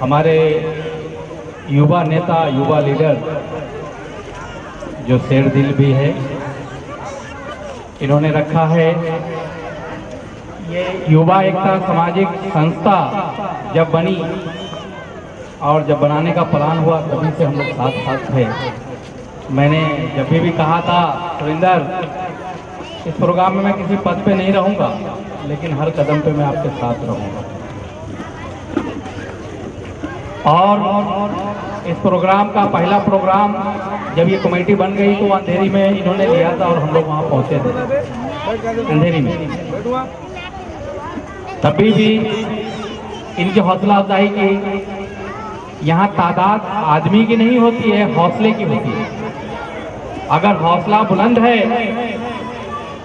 हमारे युवा नेता, युवा लीडर जो शेर दिल भी है, इन्होंने रखा है ये युवा एकता सामाजिक संस्था जब बनी और जब बनाने का प्लान हुआ तभी से हम लोग साथ साथ थे। मैंने जब भी कहा था सुरिंदर, इस प्रोग्राम में मैं किसी पद पे नहीं रहूंगा, लेकिन हर कदम पे मैं आपके साथ रहूंगा। और इस प्रोग्राम का पहला प्रोग्राम जब ये कमेटी बन गई तो अंधेरी में इन्होंने लिया था और हम लोग वहाँ पहुँचे थे अंधेरी में। तभी भी इनकी हौसला अफजाई की। यहाँ तादाद आदमी की नहीं होती है, हौसले की होती है। अगर हौसला बुलंद है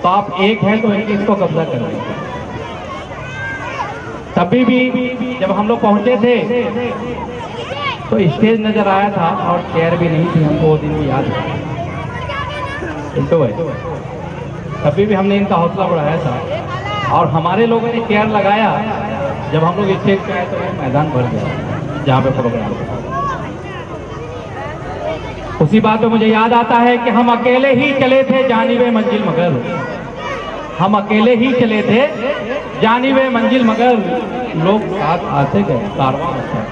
तो आप एक है तो एक इसको कब्जा कर लेंगे। तभी भी जब हम लोग पहुंचे थे तो स्टेज नजर आया था और चेयर भी नहीं थी, हमको वो दिन भी याद है। तभी भी हमने इनका हौसला बढ़ाया था और हमारे लोगों ने चेयर लगाया। जब हम लोग स्टेज पे आए तो मैदान भर गया जहाँ पे प्रोग्राम था। उसी बात पे मुझे याद आता है कि हम अकेले ही चले थे जानिबे मंजिल मगर, हम अकेले ही चले थे जानिबे मंजिल मगर, लोग साथ आते गए, कारवां होता है।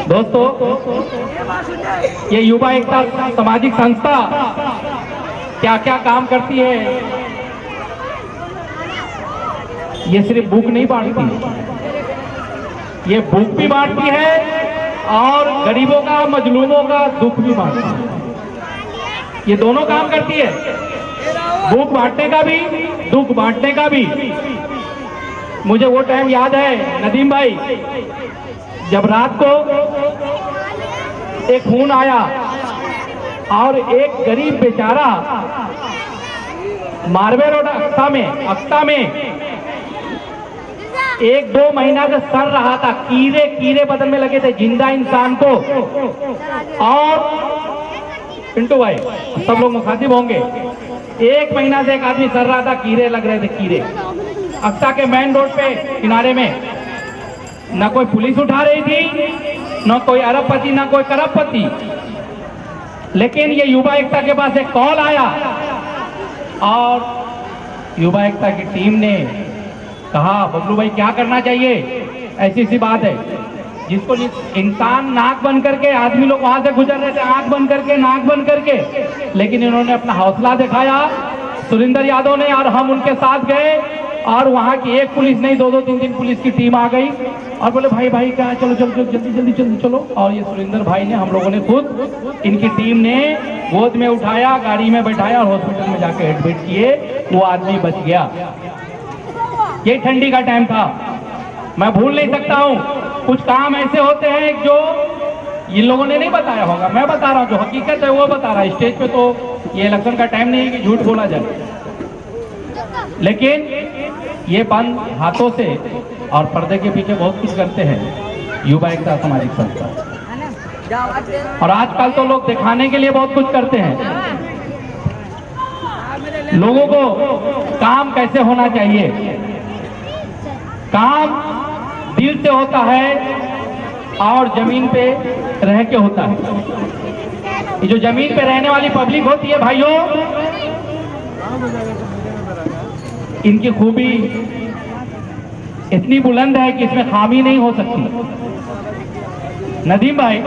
दोस्तों, ये युवा एकता सामाजिक संस्था क्या क्या काम करती है? ये सिर्फ बुक नहीं बांटती, ये बुक भी बांटती है और गरीबों का, मजलूमों का दुख भी बांटती है। ये दोनों काम करती है, बुक बांटने का भी, दुख बांटने का भी। मुझे वो टाइम याद है नदीम भाई, जब रात को एक खून आया और एक गरीब बेचारा मारवे रोड अक्ता में 1-2 महीना से सड़ रहा था, कीड़े बदन में लगे थे, जिंदा इंसान को। और पिंटू भाई सब लोग मुखातिब होंगे, 1 महीना से एक आदमी सड़ रहा था, कीड़े लग रहे थे, कीड़े। अक्सा के मेन रोड पे किनारे में न कोई पुलिस उठा रही थी, न कोई अरबपति, न कोई करबपति। लेकिन ये युवा एकता के पास एक कॉल आया और युवा एकता की टीम ने कहा, बबलू भाई क्या करना चाहिए? ऐसी सी बात है जिसको इंसान नाक बंद करके, आदमी लोग वहां से गुजर रहे थे आंख बंद करके, नाक बंद करके, लेकिन इन्होंने अपना हौसला दिखाया, सुरिंदर यादव ने, और हम उनके साथ गए। और वहां की एक पुलिस नहीं, 2-2, 3-3 पुलिस की टीम आ गई और बोले भाई क्या, चलो जल्दी चलो। और ये सुरिंदर भाई ने, हम लोगों ने खुद, इनकी टीम ने गोद में उठाया, गाड़ी में बैठाया और हॉस्पिटल में जाके एडमिट किए। वो आदमी बच गया। ये ठंडी का टाइम था, मैं भूल नहीं सकता हूँ। कुछ काम ऐसे होते हैं जो इन लोगों ने नहीं बताया होगा, मैं बता रहा हूँ, जो हकीकत है वो बता रहा है। स्टेज पे तो ये इलेक्शन का टाइम नहीं है कि झूठ बोला जाए, लेकिन ये बंद हाथों से और पर्दे के पीछे बहुत कुछ करते हैं युवा एकता सामाजिक संस्था। और आजकल तो लोग दिखाने के लिए बहुत कुछ करते हैं। लोगों को काम कैसे होना चाहिए, काम दिल से होता है और जमीन पे रह के होता है। ये जो जमीन पे रहने वाली पब्लिक होती है भाइयों, इनकी खूबी इतनी बुलंद है कि इसमें खामी नहीं हो सकती। नदीम भाई,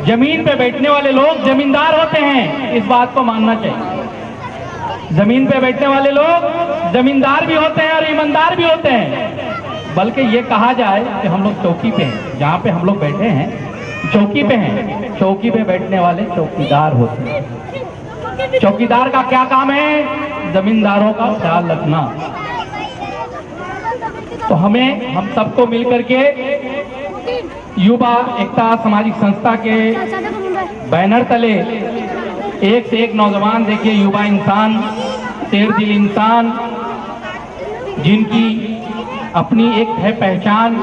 जमीन पे बैठने वाले लोग जमींदार होते हैं, इस बात को मानना चाहिए। जमीन पे बैठने वाले लोग जमींदार भी होते हैं और ईमानदार भी होते हैं। बल्कि ये कहा जाए कि हम लोग चौकी पे हैं, जहाँ पे हम लोग बैठे हैं चौकी पे हैं। चौकी पे बैठने वाले चौकीदार होते हैं। चौकीदार का क्या काम है? जमींदारों का ख्याल रखना। तो हम सबको मिलकर के युवा एकता सामाजिक संस्था के बैनर तले एक से एक नौजवान, देखिए युवा इंसान, शेर दिल इंसान, जिनकी अपनी एक है पहचान,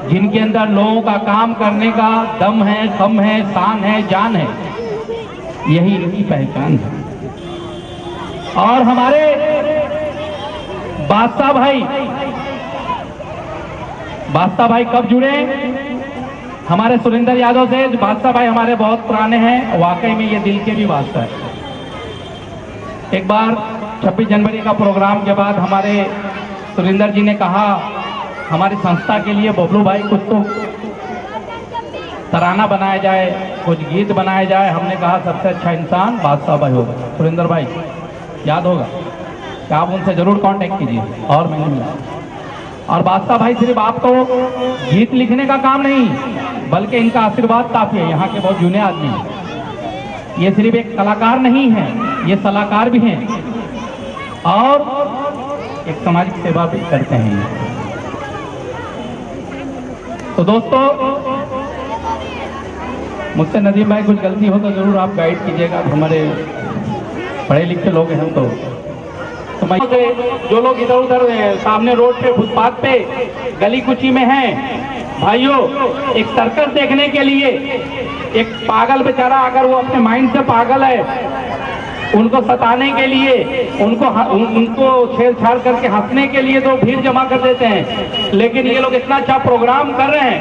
जिनके अंदर लोगों का काम करने का दम है, खम है, शान है, जान है, यही इनकी पहचान है। और हमारे बादशाह भाई कब जुड़े? हमारे सुरेंद्र यादव से बादशाह भाई हमारे बहुत पुराने हैं, वाकई में ये दिल के भी बादशाह है। एक बार 26 जनवरी का प्रोग्राम के बाद हमारे सुरेंद्र जी ने कहा हमारी संस्था के लिए बबलू भाई कुछ तो तराना बनाया जाए, कुछ गीत बनाया जाए। हमने कहा सबसे अच्छा इंसान बादशाह भाई होगा। सुरेंद्र भाई याद होगा कि आप उनसे जरूर कांटेक्ट कीजिए और मैंने मिला। और बादशाह भाई सिर्फ आपको गीत लिखने का काम नहीं, बल्कि इनका आशीर्वाद काफी है। यहाँ के बहुत जूने आदमी हैं, ये सिर्फ एक कलाकार नहीं है, ये सलाहकार भी हैं और एक सामाजिक सेवा भी करते हैं। तो दोस्तों, मुझसे नदीम भाई कुछ गलती हो तो जरूर आप गाइड कीजिएगा। हमारे पढ़े लिखे लोग हैं तो मैं जो लोग इधर उधर सामने रोड पे फुटपाथ पे गली कुची में हैं, भाइयों, एक सर्कस देखने के लिए एक पागल बेचारा, अगर वो अपने माइंड से पागल है, उनको सताने के लिए, उनको छेड़छाड़ करके हंसने के लिए तो भीड़ जमा कर देते हैं। लेकिन ये लोग इतना अच्छा प्रोग्राम कर रहे हैं,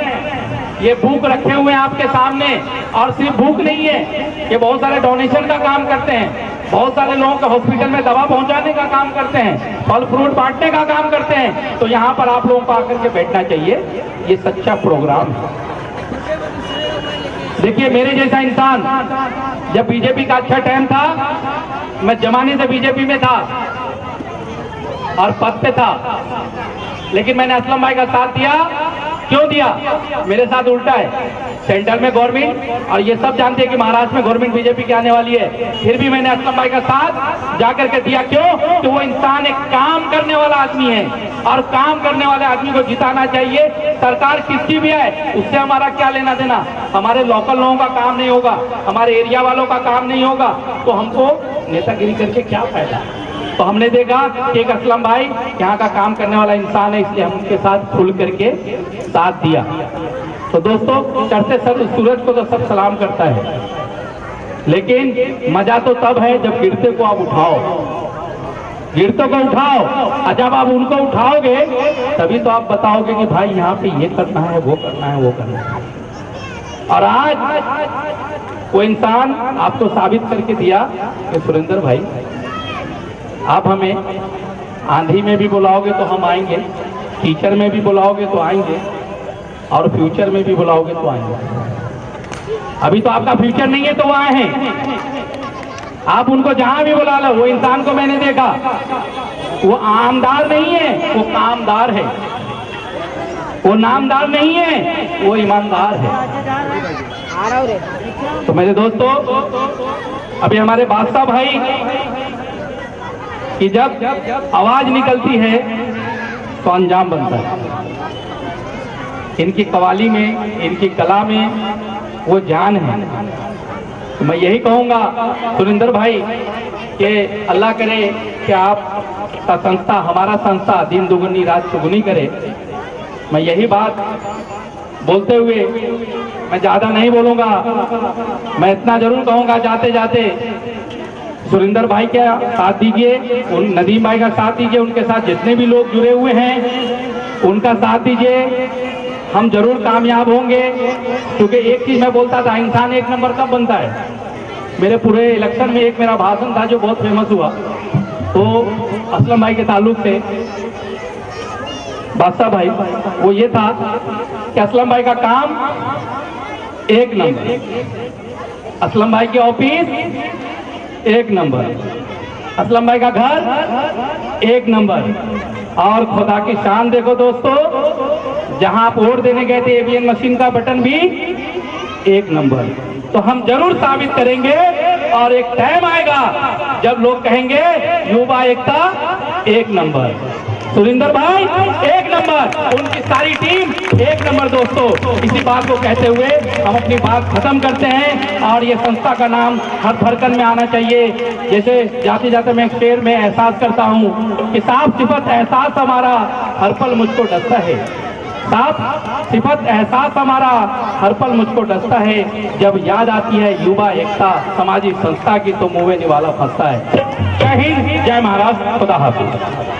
ये बुक रखे हुए हैं आपके सामने। और सिर्फ बुक नहीं है, ये बहुत सारे डोनेशन का काम करते हैं, बहुत सारे लोगों के हॉस्पिटल में दवा पहुंचाने का काम करते हैं, फल फ्रूट बांटने का काम करते हैं। तो यहाँ पर आप लोगों को आकर के बैठना चाहिए, ये सच्चा प्रोग्राम है। देखिए, मेरे जैसा इंसान, जब बीजेपी का अच्छा टाइम था, मैं जमाने से बीजेपी में था और पद पे था, लेकिन मैंने असलम भाई का साथ दिया। क्यों दिया? मेरे साथ उल्टा है, सेंटर में गवर्नमेंट, और ये सब जानते हैं कि महाराष्ट्र में गवर्नमेंट बीजेपी की आने वाली है, फिर भी मैंने असलम भाई का साथ जाकर के दिया। क्यों? कि वो इंसान एक काम करने वाला आदमी है, और काम करने वाले आदमी को जिताना चाहिए। सरकार किसकी भी है, उससे हमारा क्या लेना देना। हमारे लोकल लोगों का काम नहीं होगा, हमारे एरिया वालों का काम नहीं होगा, तो हमको नेतागिरी करके क्या फायदा। तो हमने देखा कि एक असलम भाई यहाँ का काम करने वाला इंसान है, इसलिए हम उनके साथ खुल करके साथ दिया। तो दोस्तों, चढ़ते सूरज को तो सब सलाम करता है, लेकिन मजा तो तब है जब गिरते को आप उठाओ, गिरते को उठाओ। और जब आप उनको उठाओगे तभी तो आप बताओगे कि भाई यहाँ पे ये करना है, वो करना है, वो करना है। और आज वो इंसान आपको साबित करके दिया कि सुरेंद्र भाई, आप हमें आंधी में भी बुलाओगे तो हम आएंगे, टीचर में भी बुलाओगे तो आएंगे, और फ्यूचर में भी बुलाओगे तो आएंगे। अभी तो आपका फ्यूचर नहीं है तो वो आए हैं। आप उनको जहां भी बुला लो, वो इंसान को मैंने देखा, वो आमदार नहीं है, वो कामदार है। वो नामदार नहीं है, वो ईमानदार है। तो मेरे दोस्तों, अभी हमारे बादशाह भाई कि जब आवाज निकलती है तो अंजाम बनता है। इनकी कवाली में, इनकी कला में वो जान है। तो मैं यही कहूँगा सुरेंद्र भाई कि अल्लाह करे कि आपका संस्था, हमारा संस्था दिन दुगुनी रात चौगुनी करे। मैं यही बात बोलते हुए मैं ज़्यादा नहीं बोलूँगा, मैं इतना जरूर कहूँगा जाते जाते, सुरेंद्र भाई का साथ दीजिए, नदीम भाई का साथ दीजिए, उनके साथ जितने भी लोग जुड़े हुए हैं उनका साथ दीजिए। हम जरूर कामयाब होंगे, क्योंकि एक चीज मैं बोलता था, इंसान एक नंबर कब बनता है। मेरे पूरे इलेक्शन में एक मेरा भाषण था जो बहुत फेमस हुआ, तो असलम भाई के ताल्लुक से बादशाह भाई, वो ये था कि असलम भाई का काम एक नंबर, असलम भाई की ऑफिस एक नंबर, असलम भाई का घर एक नंबर। और खुदा की शान देखो दोस्तों, जहां आप वोट देने गए थे ईवीएम मशीन का बटन भी एक नंबर। तो हम जरूर साबित करेंगे, और एक टाइम आएगा जब लोग कहेंगे युवा एकता एक नंबर, सुरेंद्र भाई एक नंबर, उनकी सारी टीम एक नंबर। दोस्तों, इसी बात को कहते हुए हम अपनी बात खत्म करते हैं, और ये संस्था का नाम हर धड़कन में आना चाहिए। जैसे जाते जाते मैं एक शेर में एहसास करता हूँ कि साफ सिफत एहसास हमारा हर पल मुझको डसता है, साफ सिफत एहसास हमारा हर पल मुझको डसता है, जब याद आती है युवा एकता सामाजिक संस्था की तो मुँह में निवाला फंसता है। जय हिंद, जय महाराष्ट्र, खुदा हाफिज।